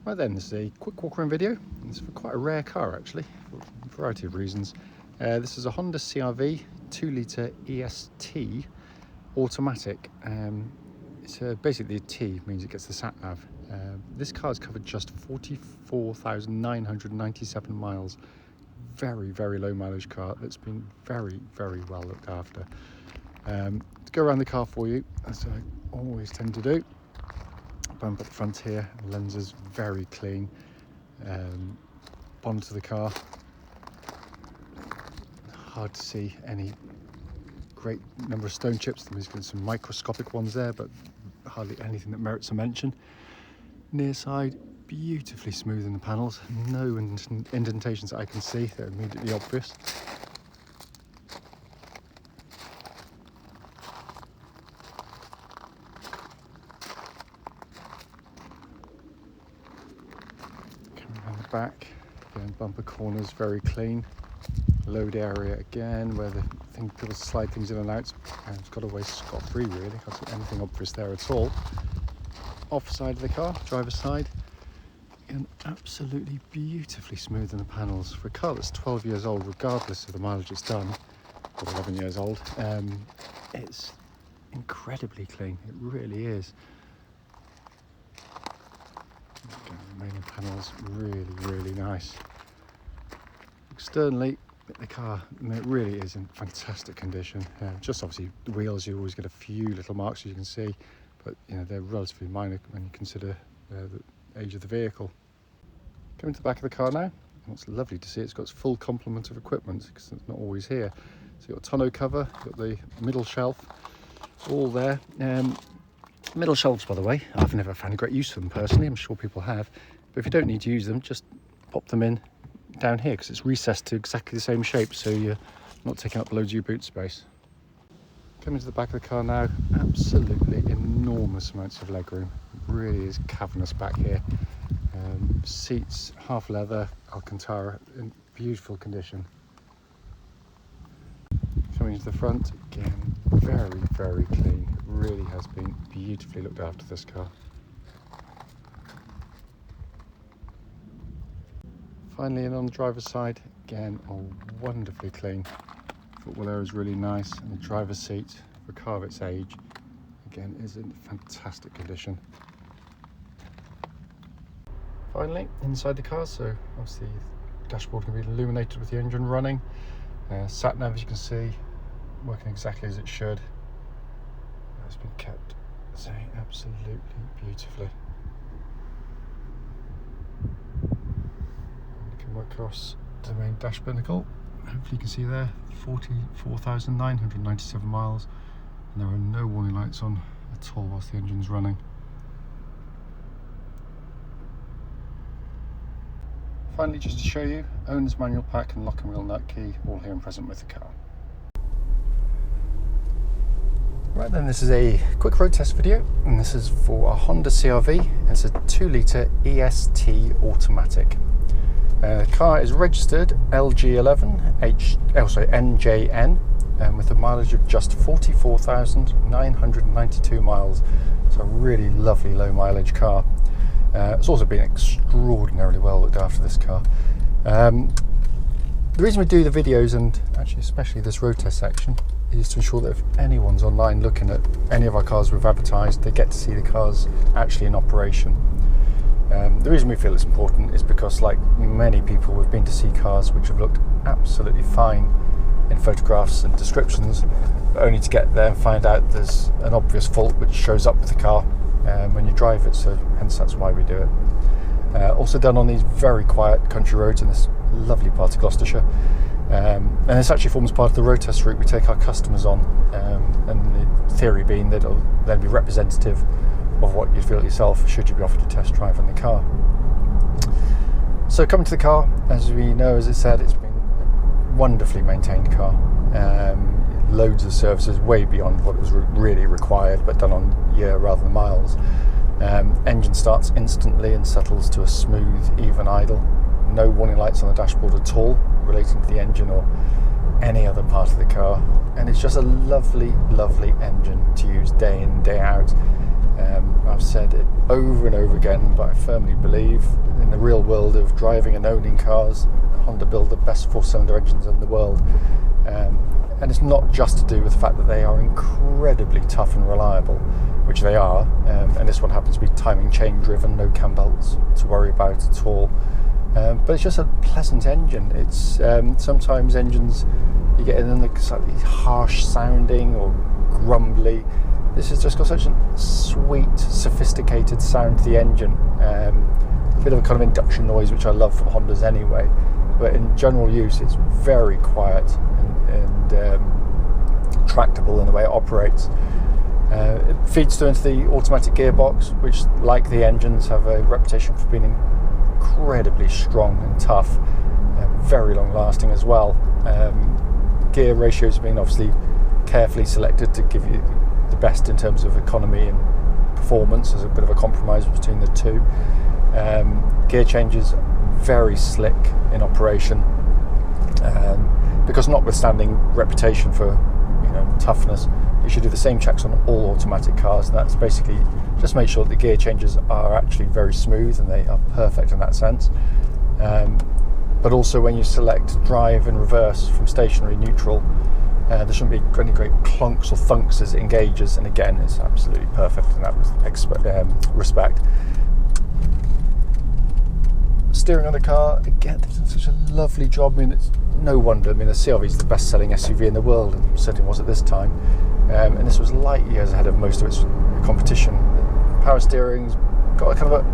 Right then, this is a quick walk-around video. It's for quite a rare car actually, for a variety of reasons. This is a Honda CR-V 2-litre EST automatic. It's basically a T means it gets the sat-nav. This car has covered just 44,997 miles. Very, very low mileage car that's been very, very well looked after. To go around the car for you, as I always tend to do. Bump at the front here, lenses very clean. Bonnet of the car, hard to see any great number of stone chips. There's been some microscopic ones there, but hardly anything that merits a mention. Near side, beautifully smooth in the panels, no indentations that I can see, they're immediately obvious. Coming around the back, again, bumper corners very clean. Load area again, where the thing people slide things in and out, and it's got away scot-free really, can't see anything obvious there at all. Off side of the car, driver's side, and absolutely beautifully smooth in the panels. For a car that's 12 years old, regardless of the mileage it's done, or 11 years old, it's incredibly clean, it really is. Again, the remaining panels really, really nice. Externally, the car, it really is in fantastic condition. Just obviously the wheels, you always get a few little marks, as you can see, but you know they're relatively minor when you consider the age of the vehicle. Coming to the back of the car now, and what's lovely to see, it's got its full complement of equipment because it's not always here. So you've got a tonneau cover, you've got the middle shelf, all there. Middle shelves, by the way, I've never found a great use for them personally. I'm sure people have, but if you don't need to use them, just pop them in down here because it's recessed to exactly the same shape, so you're not taking up loads of your boot space. Coming to the back of the car now, absolutely enormous amounts of legroom. It really is cavernous back here. Seats, half leather, Alcantara, in beautiful condition. Coming into the front, again, very, very clean. It really has been beautifully looked after, this car. Finally, in on the driver's side, again, all wonderfully clean. Footwell area is really nice, and the driver's seat for a car of its age, again, is in fantastic condition. Finally, inside the car, so obviously the dashboard can be illuminated with the engine running. Sat nav, as you can see, working exactly as it should. It's been kept, say, absolutely beautifully. Work across to the main dash binnacle. Hopefully you can see there 44,997 miles, and there are no warning lights on at all whilst the engine's running. Finally, just to show you, owner's manual pack and lock and wheel nut key all here and present with the car. Right then, this is a quick road test video, and this is for a Honda CR-V. It's a 2-litre EST automatic. The car is registered LG11NJN with a mileage of just 44,992 miles. It's a really lovely low mileage car. It's also been extraordinarily well looked after, this car. The reason we do the videos, and actually especially this road test section, is to ensure that if anyone's online looking at any of our cars we've advertised, they get to see the cars actually in operation. The reason we feel it's important is because, like many people, we've been to see cars which have looked absolutely fine in photographs and descriptions, but only to get there and find out there's an obvious fault which shows up with the car when you drive it, so hence that's why we do it. Also done on these very quiet country roads in this lovely part of Gloucestershire, and this actually forms part of the road test route we take our customers on, and the theory being that it'll then be representative of what you'd feel yourself should you be offered a test drive on the car. So coming to the car, as we know, as I said, it's been a wonderfully maintained car. Loads of services way beyond what was really required, but done on year rather than miles. Engine starts instantly and settles to a smooth, even idle. No warning lights on the dashboard at all relating to the engine or any other part of the car. And it's just a lovely, lovely engine to use day in, day out. I've said it over and over again, but I firmly believe in the real world of driving and owning cars, Honda build the best 4-cylinder engines in the world. And it's not just to do with the fact that they are incredibly tough and reliable, which they are, and this one happens to be timing chain driven, no cam belts to worry about at all. But it's just a pleasant engine. It's sometimes engines you get in them slightly harsh sounding or grumbly. This has just got such a sweet, sophisticated sound to the engine. A bit of a kind of induction noise, which I love from Hondas anyway. But in general use, it's very quiet and tractable in the way it operates. It feeds through into the automatic gearbox, which, like the engines, have a reputation for being incredibly strong and tough, very long lasting as well. Gear ratios have been obviously carefully selected to give you the best in terms of economy and performance. There's a bit of a compromise between the two. Gear changes very slick in operation, because notwithstanding reputation for toughness, you should do the same checks on all automatic cars, and that's basically just make sure that the gear changes are actually very smooth and they are perfect in that sense. But also when you select drive and reverse from stationary neutral, there shouldn't be any great clunks or thunks as it engages, and again it's absolutely perfect in that respect. Steering on the car, again, they've done such a lovely job. I mean, it's no wonder. I mean, the CR-V is the best-selling SUV in the world, and certainly was at this time. And this was light years ahead of most of its competition. Power steering's got a kind of a...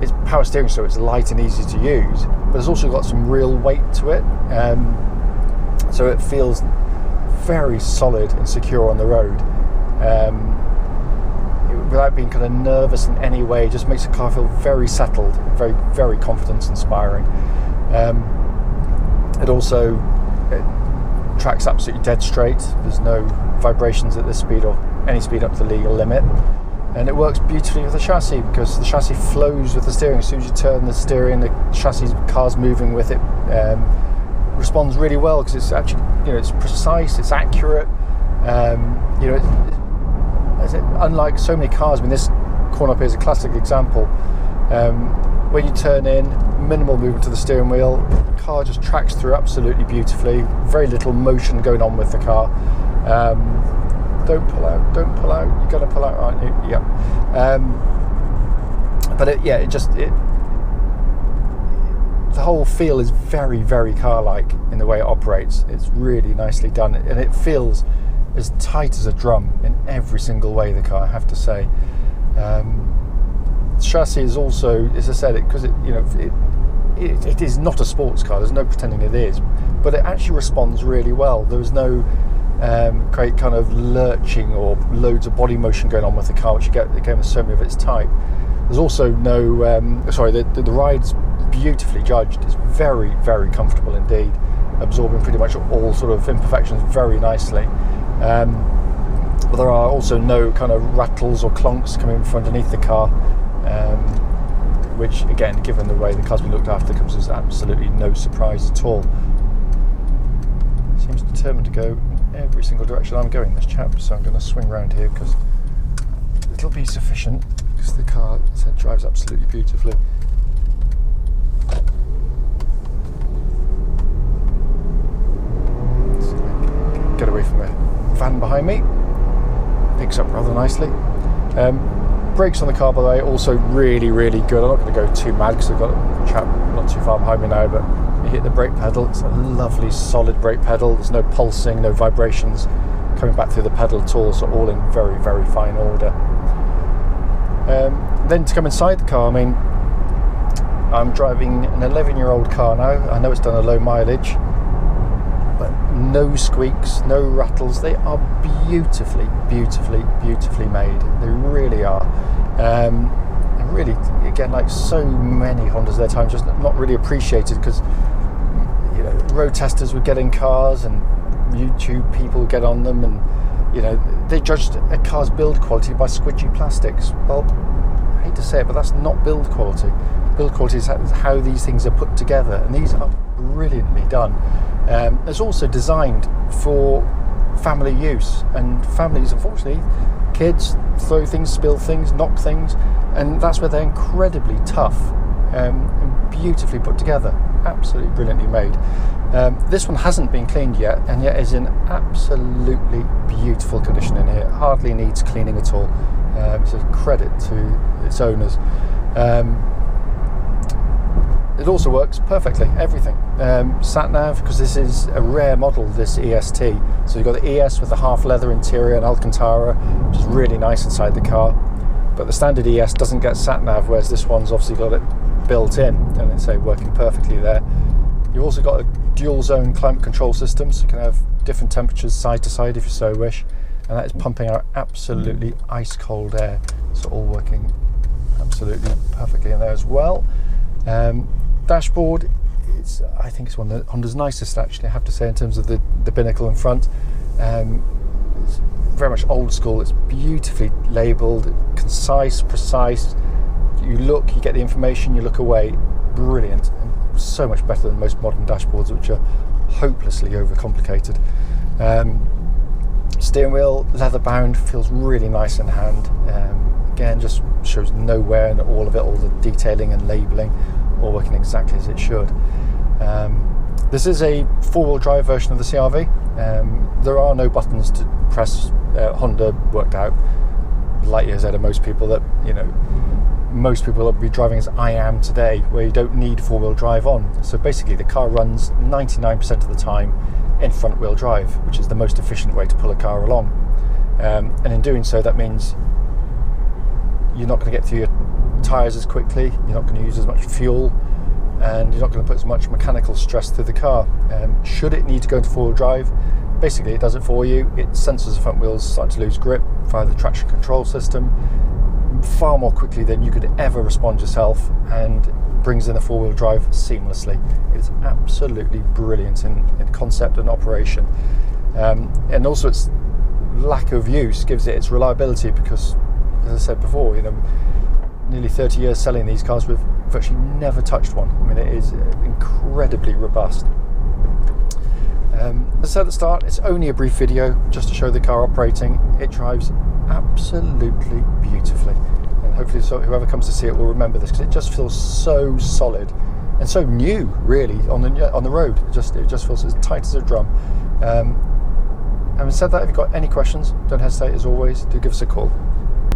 It's power steering, so it's light and easy to use, but it's also got some real weight to it. So it feels very solid and secure on the road. Without being kind of nervous in any way, just makes the car feel very settled, very, very confidence inspiring. It also tracks absolutely dead straight. There's no vibrations at this speed or any speed up to the legal limit, and it works beautifully with the chassis because the chassis flows with the steering. As soon as you turn the steering, the chassis, car's moving with it, responds really well because it's actually, it's precise, it's accurate. Unlike so many cars, I mean, this corner up here is a classic example. When you turn in, minimal movement to the steering wheel, the car just tracks through absolutely beautifully. Very little motion going on with the car. Don't pull out. You're going to pull out, aren't you? Yeah. The whole feel is very, very car-like in the way it operates. It's really nicely done, and it feels as tight as a drum in every single way, the car, I have to say. The chassis is also, as I said, because it is not a sports car. There's no pretending it is, but it actually responds really well. There was no great kind of lurching or loads of body motion going on with the car, which you get again with so many of its type. There's also no, the ride's beautifully judged. It's very, very comfortable indeed, absorbing pretty much all sort of imperfections very nicely. But there are also no kind of rattles or clonks coming from underneath the car, which again, given the way the car's been looked after, comes as absolutely no surprise at all. Seems determined to go in every single direction I'm going, this chap, so I'm going to swing around here because it'll be sufficient, because the car, as I said, drives absolutely beautifully. Get away from the van behind me. Picks up rather nicely. Brakes on the car, by the way, also really, really good. I'm not going to go too mad because I've got a chap not too far behind me now, but you hit the brake pedal, it's a lovely solid brake pedal. There's no pulsing, no vibrations coming back through the pedal at all, so all in very, very fine order. Then to come inside the car, I mean, I'm driving an 11-year-old car now. I know it's done a low mileage, but no squeaks, no rattles. They are beautifully, beautifully, beautifully made. They really are. And really, again, like so many Hondas at their time, just not really appreciated because road testers would get in cars and YouTube people would get on them, and they judged a car's build quality by squidgy plastics. Well, I hate to say it, but that's not build quality. Build quality is how these things are put together, and these are brilliantly done. It's also designed for family use, and families, unfortunately, kids, throw things, spill things, knock things, and that's where they're incredibly tough and beautifully put together, absolutely brilliantly made. This one hasn't been cleaned yet, and yet is in absolutely beautiful condition in here. Hardly needs cleaning at all. It's a credit to its owners. It also works perfectly, everything. Sat nav, because this is a rare model, this EST. So you've got the ES with the half leather interior and Alcantara, which is really nice inside the car. But the standard ES doesn't get sat nav, whereas this one's obviously got it built in, and it's working perfectly there. You've also got a dual zone climate control system, so you can have different temperatures side to side if you so wish, and that is pumping out absolutely ice cold air. So all working absolutely perfectly in there as well. Dashboard, I think it's one of Honda's nicest, actually, I have to say, in terms of the binnacle in front. It's very much old school. It's beautifully labelled, concise, precise. You look, you get the information, you look away. Brilliant, and so much better than most modern dashboards, which are hopelessly overcomplicated. Steering wheel, leather bound, feels really nice in hand. Again, just shows no wear in all of it, all the detailing and labelling, all working exactly as it should. This is a four-wheel drive version of the CR-V. There are no buttons to press. Honda worked out light years ahead of most people that, most people will be driving as I am today, where you don't need four-wheel drive on. So basically the car runs 99% of the time in front-wheel drive, which is the most efficient way to pull a car along. And in doing so, that means you're not going to get through your tyres as quickly, you're not going to use as much fuel, and you're not going to put as much mechanical stress through the car. Should it need to go into four-wheel drive, basically it does it for you. It senses the front wheels starting to lose grip via the traction control system far more quickly than you could ever respond yourself, and brings in the four-wheel drive seamlessly. It's absolutely brilliant in concept and operation. And also its lack of use gives it its reliability, because, as I said before, nearly 30 years selling these cars, we've virtually never touched one. I mean, it is incredibly robust. As I said at the start, it's only a brief video just to show the car operating. It drives absolutely beautifully, and hopefully whoever comes to see it will remember this, because it just feels so solid and so new, really, on the road. It just feels as tight as a drum. Having said that, if you've got any questions, don't hesitate, as always, do give us a call.